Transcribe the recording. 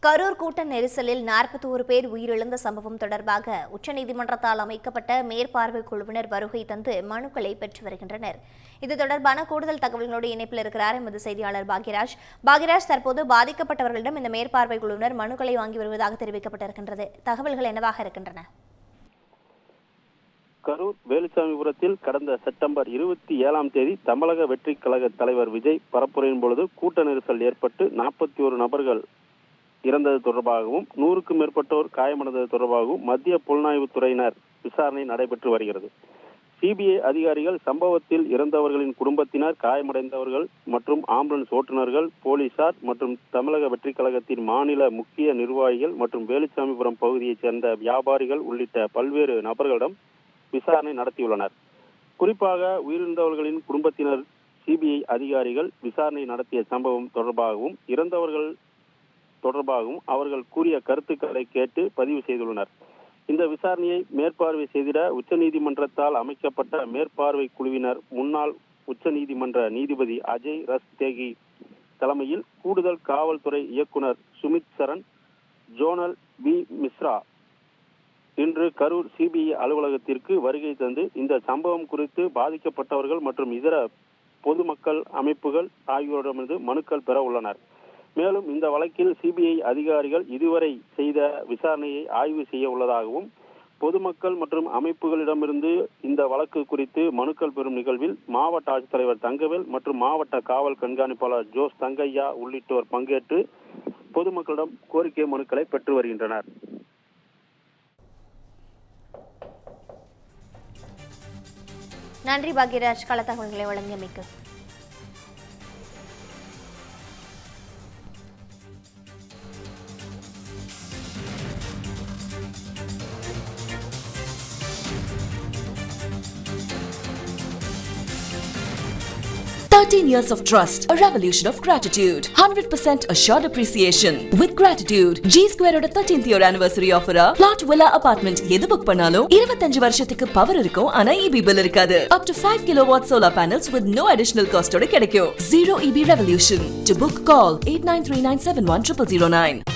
கரூர் கூட்ட நெரிசலில் 41 பேர் உயிரிழந்த சம்பவம் தொடர்பாக உச்சநீதிமன்றத்தால் அமைக்கப்பட்ட மேற்பார்வை குழுவினர் வருகை தந்து மனுக்களை பெற்று வருகின்றனர். இது தொடர்பான கூடுதல் தகவல்களோடு இணைப்பில் இருக்கிறார் எமது செய்தியாளர் பாக்யராஜ். தற்போது பாதிக்கப்பட்டவர்களிடம் இந்த மேற்பார்வை குழுவினர் மனுக்களை வாங்கி வருவதாக தெரிவிக்கப்பட்டிருக்கின்றது. தகவல்கள் என்னவாக இருக்கின்றன? கரூர் வேலுசாமிபுரத்தில் கடந்த செப்டம்பர் 27ஆம் தேதி தமிழக வெற்றி கழக தலைவர் விஜய் பரப்புரையின் பொழுது கூட்ட நெரிசல் ஏற்பட்டு 41 நபர்கள் இறந்தது தொடர்பாகவும் 100க்கும் மேற்பட்டோர் காயமடைந்தது தொடர்பாகவும் மத்திய புலனாய்வு துறையினர் விசாரணை நடைபெற்று வருகிறது. சிபிஐ அதிகாரிகள் சம்பவத்தில் இறந்தவர்களின் குடும்பத்தினர், காயமடைந்தவர்கள் மற்றும் ஆம்புலன்ஸ் ஓட்டுநர்கள், போலீசார் மற்றும் தமிழக வெற்றி கழகத்தின் மாநில முக்கிய நிர்வாகிகள் மற்றும் வேலுசாமிபுரம் பகுதியைச் சேர்ந்த வியாபாரிகள் உள்ளிட்ட பல்வேறு நபர்களிடம் விசாரணை நடத்தியுள்ளனர். குறிப்பாக உயிரிழந்தவர்களின் குடும்பத்தினர் சிபிஐ அதிகாரிகள் விசாரணை நடத்திய சம்பவம் தொடர்பாகவும் இறந்தவர்கள் தொடர்பாகவும் அவர்கள் கூறிய கருத்துக்களை கேட்டு பதிவு செய்துள்ளனர். இந்த விசாரணையை மேற்பார்வை செய்திட உச்சநீதிமன்றத்தால் அமைக்கப்பட்ட மேற்பார்வை குழுவினர் முன்னாள் உச்சநீதிமன்ற நீதிபதி அஜய் ரஸ்தேகி தலைமையில் கூடுதல் காவல்துறை இயக்குனர் சுமித் சரண், ஜோனல் பி மிஸ்ரா இன்று கரூர் சிபிஐ அலுவலகத்திற்கு வருகை தந்து இந்த சம்பவம் குறித்து பாதிக்கப்பட்டவர்கள் மற்றும் இதர பொதுமக்கள் அமைப்புகள் ஆகியோரிடமிருந்து மனுக்கள் பெற உள்ளனர். மேலும் இந்த வழக்கில் சிபிஐ அதிகாரிகள் இதுவரை செய்த விசாரணையை ஆய்வு செய்ய உள்ளதாகவும் பொதுமக்கள் மற்றும் அமைப்புகளிடமிருந்து இந்த வழக்கு குறித்து மனுக்கள் பெறும் நிகழ்வில் மாவட்ட ஆட்சித்தலைவர் தங்கவேல் மற்றும் மாவட்ட காவல் கண்காணிப்பாளர் ஜோஸ் தங்கையா உள்ளிட்டோர் பங்கேற்று பொதுமக்களிடம் கோரிக்கை மனுக்களை பெற்று வருகின்றனர். நன்றி பாக்யராஜ், கள தகவல்களை வழங்கியமைக்கு. Years of trust, a revolution of gratitude, 100% assured appreciation. With gratitude, G Square oda 13th year anniversary offer plot villa apartment எது புக் பண்ணாலும் 25 வருஷத்துக்கு பவர் இருக்கும், ஆனா EB bill இருக்காது. Up to 5 kilowatt solar panels with no additional cost ஓட கிடைக்கும். Zero EB revolution. To book, call 8939710009.